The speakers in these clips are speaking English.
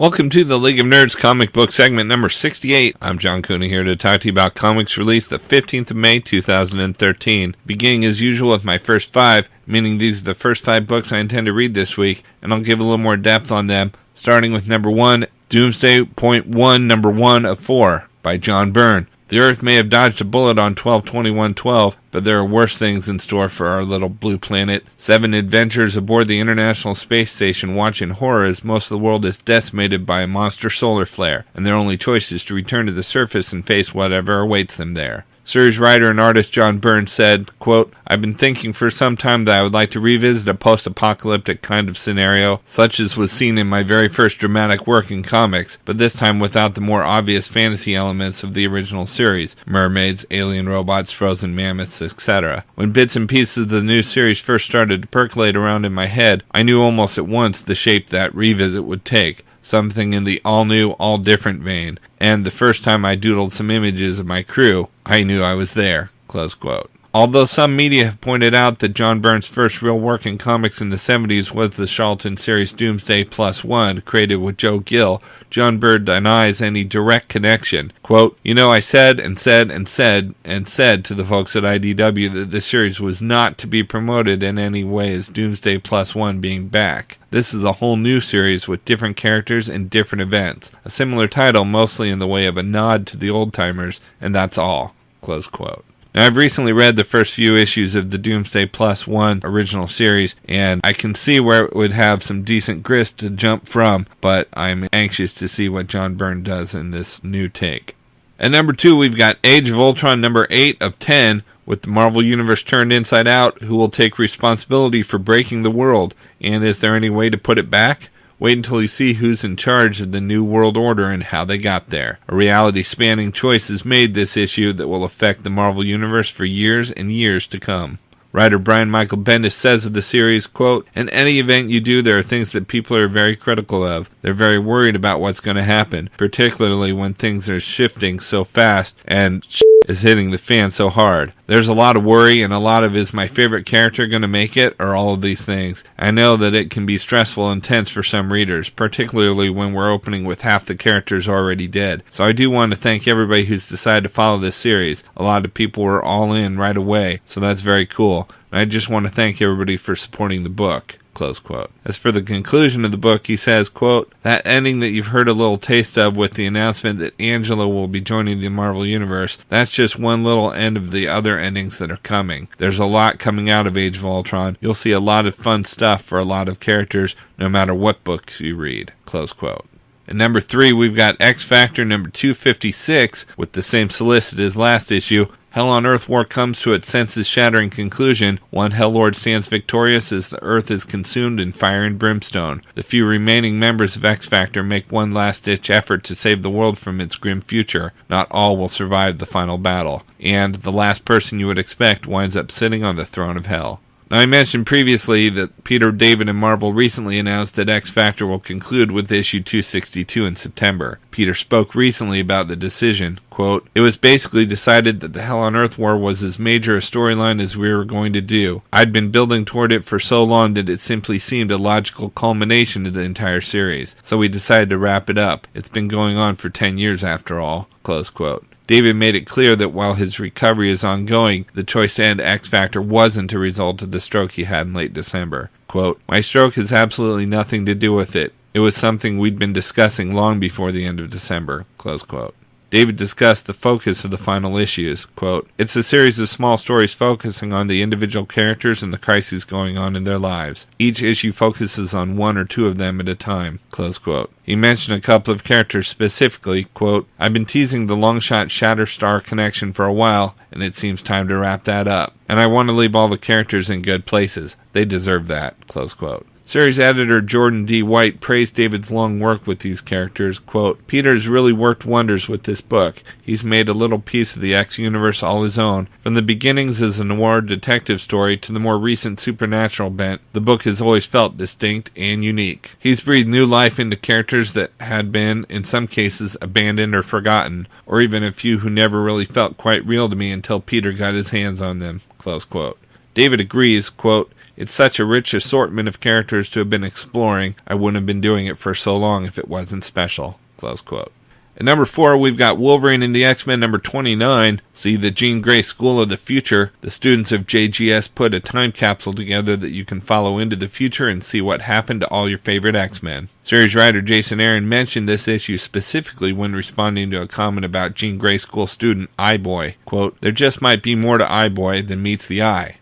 Welcome to the League of Nerds comic book segment number 68. I'm John Cooney here to talk to you about comics released the 15th of May 2013. Beginning as usual with my first five, meaning these are the first 5 books I intend to read this week, and I'll give a little more depth on them, starting with number 1, Doomsday Point 1, number 1 of 4, by John Byrne. The Earth may have dodged a bullet on 12/21/12, but there are worse things in store for our little blue planet. 7 adventurers aboard the International Space Station watch in horror as most of the world is decimated by a monster solar flare, and their only choice is to return to the surface and face whatever awaits them there. Series writer and artist John Byrne said, quote, "I've been thinking for some time that I would like to revisit a post-apocalyptic kind of scenario, such as was seen in my very first dramatic work in comics, but this time without the more obvious fantasy elements of the original series, mermaids, alien robots, frozen mammoths, etc. When bits and pieces of the new series first started to percolate around in my head, I knew almost at once the shape that revisit would take. Something in the all-new, all-different vein, and the first time I doodled some images of my crew, I knew I was there." Close quote. Although some media have pointed out that John Byrne's first real work in comics in the 70s was the Charlton series Doomsday +1, created with Joe Gill, John Byrne denies any direct connection. Quote, "You know, I said to the folks at IDW that this series was not to be promoted in any way as Doomsday +1 being back. This is a whole new series with different characters and different events. A similar title, mostly in the way of a nod to the old-timers, and that's all." Close quote. Now, I've recently read the first few issues of the Doomsday +1 original series, and I can see where it would have some decent grist to jump from, but I'm anxious to see what John Byrne does in this new take. At number 2, we've got Age of Ultron number 8 of 10, with the Marvel Universe turned inside out. Who will take responsibility for breaking the world? And is there any way to put it back? Wait until you see who's in charge of the New World Order and how they got there. A reality-spanning choice is made this issue that will affect the Marvel Universe for years and years to come. Writer Brian Michael Bendis says of the series, quote, "In any event you do, there are things that people are very critical of. They're very worried about what's going to happen, particularly when things are shifting so fast and is hitting the fan so hard. There's a lot of worry, and a lot of is my favorite character going to make it, or all of these things. I know that it can be stressful and tense for some readers, particularly when we're opening with half the characters already dead. So I do want to thank everybody who's decided to follow this series. A lot of people were all in right away, so that's very cool. And I just want to thank everybody for supporting the book." Close quote. As for the conclusion of the book, he says, quote, "That ending that you've heard a little taste of with the announcement that Angela will be joining the Marvel Universe, that's just one little end of the other endings that are coming. There's a lot coming out of Age of Ultron. You'll see a lot of fun stuff for a lot of characters, no matter what books you read." Close quote. At number 3, we've got X Factor number 256, with the same solicit as last issue. Hell on Earth War comes to its senses-shattering conclusion. One Helllord stands victorious as the Earth is consumed in fire and brimstone. The few remaining members of X Factor make one last-ditch effort to save the world from its grim future. Not all will survive the final battle. And the last person you would expect winds up sitting on the throne of hell. Now, I mentioned previously that Peter David and Marvel recently announced that X Factor will conclude with issue 262 in September. Peter spoke recently about the decision. Quote, "It was basically decided that the Hell on Earth War was as major a storyline as we were going to do. I'd been building toward it for so long that it simply seemed a logical culmination to the entire series. So we decided to wrap it up. It's been going on for 10 years after all." Close quote. David made it clear that while his recovery is ongoing, the choice to end X Factor wasn't a result of the stroke he had in late December. Quote, "My stroke has absolutely nothing to do with it. It was something we'd been discussing long before the end of December." Close quote. David discussed the focus of the final issues. Quote, "It's a series of small stories focusing on the individual characters and the crises going on in their lives. Each issue focuses on one or two of them at a time." Close quote. He mentioned a couple of characters specifically. Quote, "I've been teasing the Longshot Shatterstar connection for a while, and it seems time to wrap that up. And I want to leave all the characters in good places. They deserve that." Close quote. Series editor Jordan D. White praised David's long work with these characters. Quote, "Peter's really worked wonders with this book. He's made a little piece of the X-Universe all his own. From the beginnings as a noir detective story to the more recent supernatural bent, the book has always felt distinct and unique. He's breathed new life into characters that had been, in some cases, abandoned or forgotten, or even a few who never really felt quite real to me until Peter got his hands on them." Close quote. David agrees, quote, It's such a rich assortment of characters to have been exploring. I wouldn't have been doing it for so long if it wasn't special. Close quote. At number 4, we've got Wolverine and the X-Men number 29. See the Jean Grey School of the Future. The students of JGS put a time capsule together that you can follow into the future and see what happened to all your favorite X-Men. Series writer Jason Aaron mentioned this issue specifically when responding to a comment about Jean Grey School student Eye-Boy. Quote, "There just might be more to Eye-Boy than meets the eye."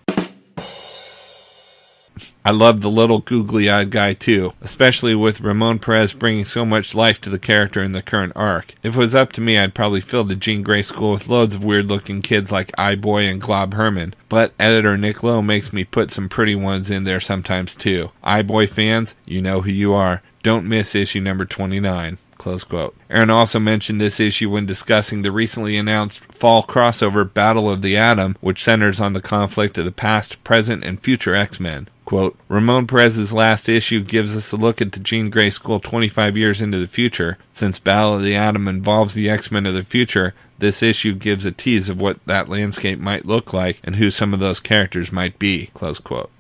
I love the little googly-eyed guy too, especially with Ramon Perez bringing so much life to the character in the current arc. If it was up to me, I'd probably fill the Jean Grey School with loads of weird-looking kids like Eye-Boy and Glob Herman, but editor Nick Lowe makes me put some pretty ones in there sometimes too. Eye-Boy fans, you know who you are. Don't miss issue number 29. Close quote. Aaron also mentioned this issue when discussing the recently announced fall crossover Battle of the Atom, which centers on the conflict of the past, present, and future X-Men. Quote, "Ramon Perez's last issue gives us a look at the Jean Grey School 25 years into the future. Since Battle of the Atom involves the X-Men of the future, this issue gives a tease of what that landscape might look like and who some of those characters might be." Close quote.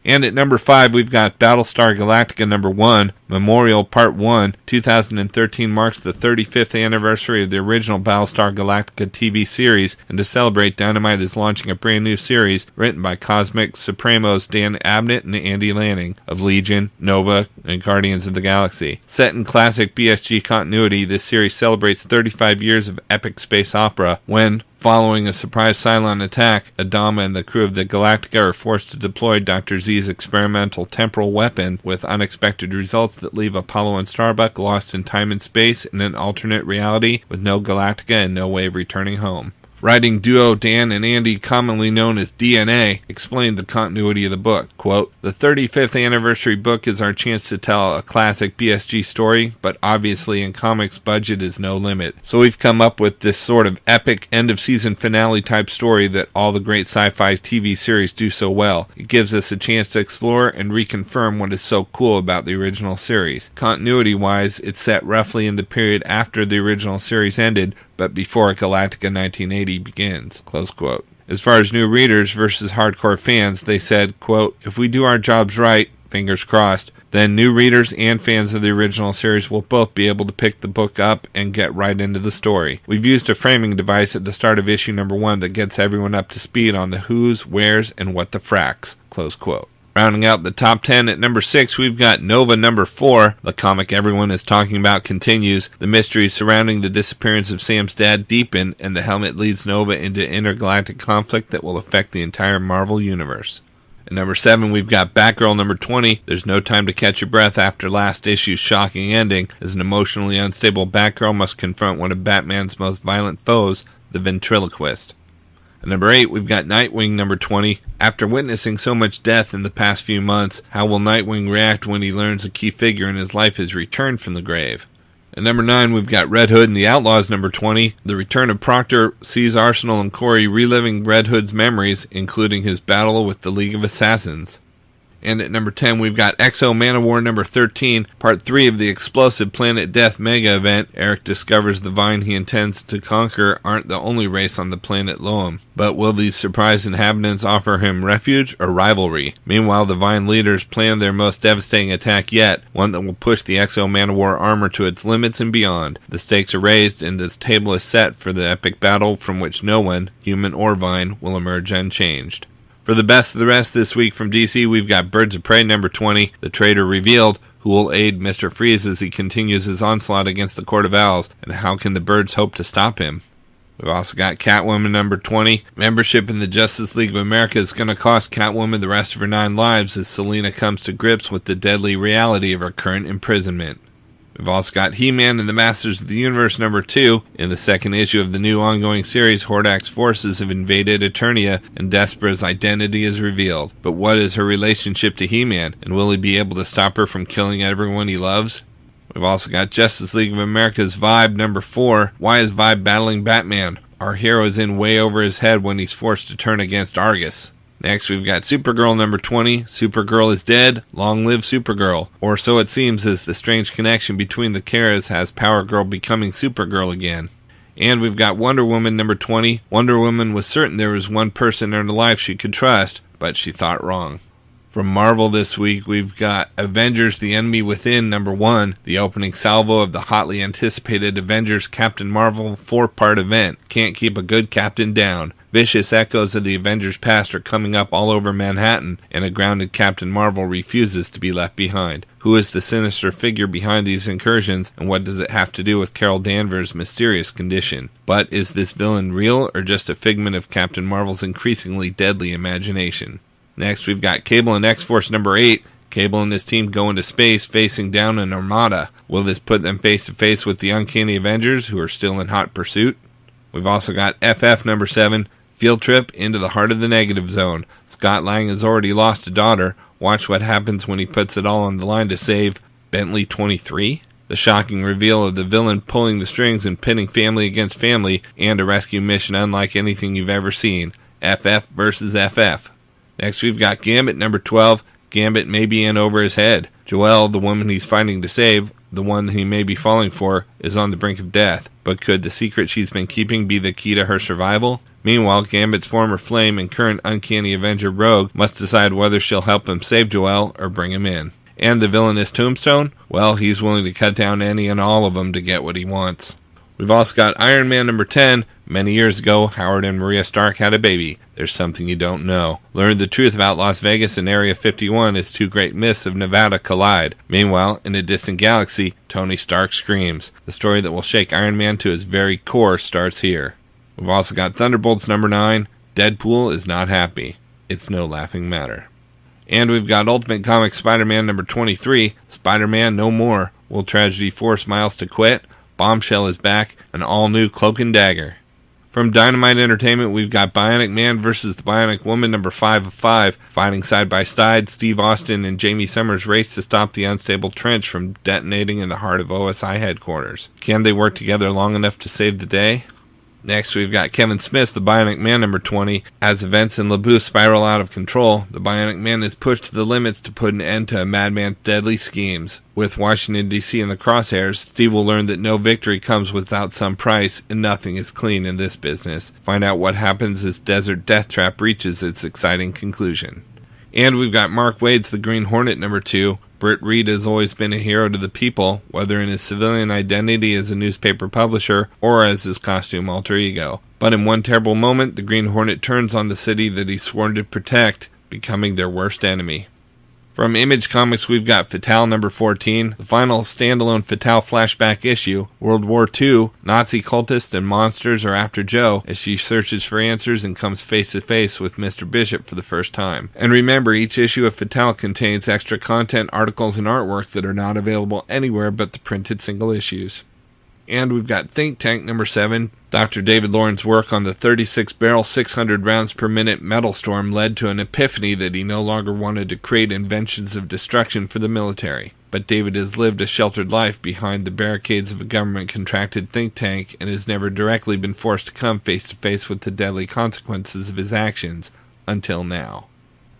And at number 5, we've got Battlestar Galactica number 1, Memorial Part 1. 2013 marks the 35th anniversary of the original Battlestar Galactica TV series, and to celebrate, Dynamite is launching a brand new series written by Cosmic Supremos Dan Abnett and Andy Lanning of Legion, Nova, and Guardians of the Galaxy. Set in classic BSG continuity, this series celebrates 35 years of epic space opera when, following a surprise Cylon attack, Adama and the crew of the Galactica are forced to deploy Dr. Z's experimental temporal weapon with unexpected results that leave Apollo and Starbuck lost in time and space in an alternate reality with no Galactica and no way of returning home. Writing duo Dan and Andy, commonly known as DNA, explained the continuity of the book. Quote, "The 35th anniversary book is our chance to tell a classic BSG story, but obviously in comics budget is no limit. So we've come up with this sort of epic end-of-season finale type story that all the great sci-fi TV series do so well. It gives us a chance to explore and reconfirm what is so cool about the original series. Continuity-wise, it's set roughly in the period after the original series ended, but before Galactica 1980 begins." Close quote. As far as new readers versus hardcore fans, they said, quote, "If we do our jobs right, fingers crossed, then new readers and fans of the original series will both be able to pick the book up and get right into the story. We've used a framing device at the start of issue number 1 that gets everyone up to speed on the who's, where's, and what the fracks." Close quote. Rounding out the top 10 at number 6, we've got Nova number 4. The comic everyone is talking about continues. The mysteries surrounding the disappearance of Sam's dad deepen, and the helmet leads Nova into intergalactic conflict that will affect the entire Marvel universe. At number 7, we've got Batgirl number 20. There's no time to catch your breath after last issue's shocking ending, as an emotionally unstable Batgirl must confront one of Batman's most violent foes, the ventriloquist. At number 8, we've got Nightwing number 20. After witnessing so much death in the past few months, how will Nightwing react when he learns a key figure in his life has returned from the grave? At number 9, we've got Red Hood and the Outlaws number 20. The return of Proctor sees Arsenal and Corey reliving Red Hood's memories, including his battle with the League of Assassins. And at number 10, we've got Exo Manowar number 13, part 3 of the explosive Planet Death mega event. Eric discovers the Vine he intends to conquer aren't the only race on the planet Loam. But will these surprised inhabitants offer him refuge or rivalry? Meanwhile, the Vine leaders plan their most devastating attack yet, one that will push the Exo Manowar armor to its limits and beyond. The stakes are raised, and this table is set for the epic battle from which no one, human or Vine, will emerge unchanged. For the best of the rest this week from DC, we've got Birds of Prey number 20, The Traitor Revealed, who will aid Mr. Freeze as he continues his onslaught against the Court of Owls, and how can the birds hope to stop him? We've also got Catwoman number 20. Membership in the Justice League of America is going to cost Catwoman the rest of her 9 lives as Selina comes to grips with the deadly reality of her current imprisonment. We've also got He-Man and the Masters of the Universe number 2. In the second issue of the new ongoing series, Hordak's forces have invaded Eternia, and Despera's identity is revealed. But what is her relationship to He-Man, and will he be able to stop her from killing everyone he loves? We've also got Justice League of America's Vibe number 4. Why is Vibe battling Batman? Our hero is in way over his head when he's forced to turn against Argus. Next, we've got Supergirl number 20. Supergirl is dead. Long live Supergirl. Or so it seems, as the strange connection between the Karas has Power Girl becoming Supergirl again. And we've got Wonder Woman number 20. Wonder Woman was certain there was one person in her life she could trust, but she thought wrong. From Marvel this week, we've got Avengers The Enemy Within #1, the opening salvo of the hotly anticipated Avengers Captain Marvel 4-part event. Can't keep a good captain down. Vicious echoes of the Avengers past are coming up all over Manhattan, and a grounded Captain Marvel refuses to be left behind. Who is the sinister figure behind these incursions, and what does it have to do with Carol Danvers' mysterious condition? But is this villain real, or just a figment of Captain Marvel's increasingly deadly imagination? Next, we've got Cable and X-Force #8. Cable and his team go into space, facing down an armada. Will this put them face-to-face with the Uncanny Avengers, who are still in hot pursuit? We've also got FF #7, Field Trip into the Heart of the Negative Zone. Scott Lang has already lost a daughter. Watch what happens when he puts it all on the line to save Bentley 23. The shocking reveal of the villain pulling the strings and pitting family against family, and a rescue mission unlike anything you've ever seen. FF versus FF. Next, we've got Gambit #12. Gambit may be in over his head. Joelle, the woman he's fighting to save, the one he may be falling for, is on the brink of death. But could the secret she's been keeping be the key to her survival? Meanwhile, Gambit's former flame and current Uncanny Avenger Rogue must decide whether she'll help him save Joelle or bring him in. And the villainous Tombstone? Well, he's willing to cut down any and all of them to get what he wants. We've also got Iron Man #10. Many years ago, Howard and Maria Stark had a baby. There's something you don't know. Learn the truth about Las Vegas and Area 51 as two great myths of Nevada collide. Meanwhile, in a distant galaxy, Tony Stark screams. The story that will shake Iron Man to his very core starts here. We've also got Thunderbolts #9. Deadpool is not happy. It's no laughing matter. And we've got Ultimate Comics Spider-Man #23. Spider-Man No More. Will tragedy force Miles to quit? Bombshell is back, an all-new Cloak and Dagger. From Dynamite Entertainment, we've got Bionic Man vs. the Bionic Woman #5 of 5. Fighting side by side, Steve Austin and Jamie Summers race to stop the unstable trench from detonating in the heart of OSI headquarters. Can they work together long enough to save the day? Next, we've got Kevin Smith's The Bionic Man #20. As events in Labu spiral out of control, the Bionic Man is pushed to the limits to put an end to a madman's deadly schemes. With Washington, D.C. in the crosshairs, Steve will learn that no victory comes without some price, and nothing is clean in this business. Find out what happens as Desert Death Trap reaches its exciting conclusion. And we've got Mark Waid's The Green Hornet #2. Britt Reed has always been a hero to the people, whether in his civilian identity as a newspaper publisher or as his costume alter ego. But in one terrible moment, the Green Hornet turns on the city that he's sworn to protect, becoming their worst enemy. From Image Comics, we've got Fatale #14, the final standalone Fatale flashback issue. World War II, Nazi cultists and monsters are after Jo as she searches for answers and comes face to face with Mr. Bishop for the first time. And remember, each issue of Fatale contains extra content, articles, and artwork that are not available anywhere but the printed single issues. And we've got Think Tank #7. Dr. David Lauren's work on the 36-barrel, 600 rounds per minute metal storm led to an epiphany that he no longer wanted to create inventions of destruction for the military. But David has lived a sheltered life behind the barricades of a government-contracted think tank and has never directly been forced to come face-to-face with the deadly consequences of his actions, until now.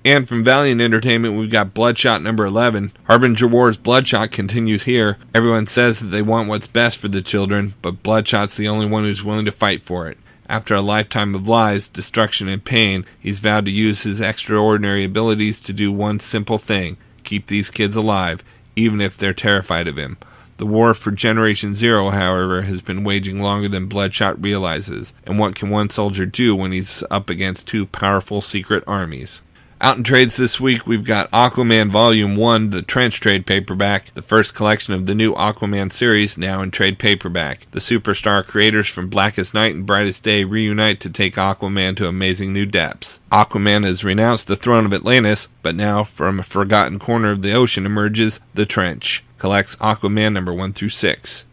And from Valiant Entertainment, we've got Bloodshot #11. Harbinger War's Bloodshot continues here. Everyone says that they want what's best for the children, but Bloodshot's the only one who's willing to fight for it. After a lifetime of lies, destruction, and pain, he's vowed to use his extraordinary abilities to do one simple thing: keep these kids alive, even if they're terrified of him. The war for Generation Zero, however, has been waging longer than Bloodshot realizes, and what can one soldier do when he's up against two powerful secret armies? Out in trades this week, we've got Aquaman Volume 1, the Trench trade paperback, the first collection of the new Aquaman series, now in trade paperback. The superstar creators from Blackest Night and Brightest Day reunite to take Aquaman to amazing new depths. Aquaman has renounced the throne of Atlantis, but now, from a forgotten corner of the ocean emerges the Trench. Collects Aquaman #1 through 6.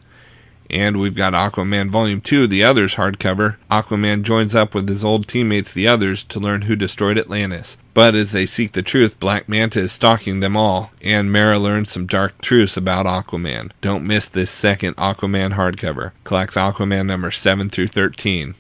And we've got Aquaman Volume 2, The Others hardcover. Aquaman joins up with his old teammates, The Others, to learn who destroyed Atlantis. But as they seek the truth, Black Manta is stalking them all, and Mara learns some dark truths about Aquaman. Don't miss this second Aquaman hardcover. Collects Aquaman #7 through 13.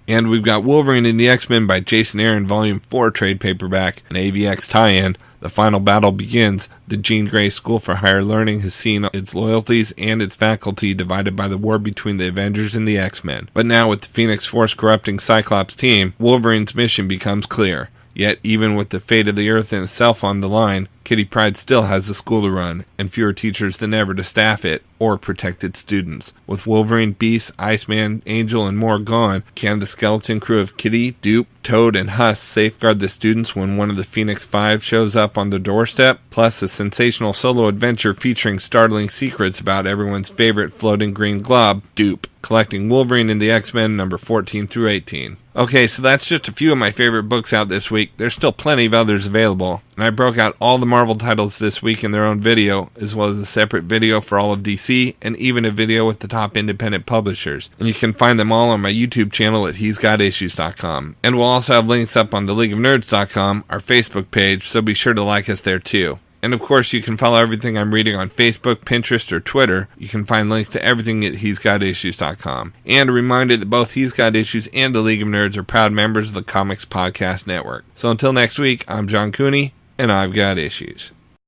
And we've got Wolverine and the X-Men by Jason Aaron Volume 4 trade paperback, an AVX tie-in. The final battle begins. The Jean Grey School for Higher Learning has seen its loyalties and its faculty divided by the war between the Avengers and the X-Men. But now with the Phoenix Force corrupting Cyclops team, Wolverine's mission becomes clear. Yet, even with the fate of the Earth and itself on the line, Kitty Pryde still has the school to run, and fewer teachers than ever to staff it or protect its students. With Wolverine, Beast, Iceman, Angel, and more gone, can the skeleton crew of Kitty, Dupe, Toad, and Huss safeguard the students when one of the Phoenix Five shows up on their doorstep? Plus, a sensational solo adventure featuring startling secrets about everyone's favorite floating green glob, Dupe, collecting Wolverine and the X-Men number 14 through 18. Okay, so that's just a few of my favorite books out this week. There's still plenty of others available, and I broke out all the Marvel titles this week in their own video, as well as a separate video for all of DC, and even a video with the top independent publishers. And you can find them all on my YouTube channel at he'sgotissues.com. And we'll also have links up on theleagueofnerds.com, our Facebook page, so be sure to like us there too. And of course, you can follow everything I'm reading on Facebook, Pinterest, or Twitter. You can find links to everything at he'sgotissues.com. And a reminder that both He's Got Issues and the League of Nerds are proud members of the Comics Podcast Network. So until next week, I'm John Cooney, and I've got issues.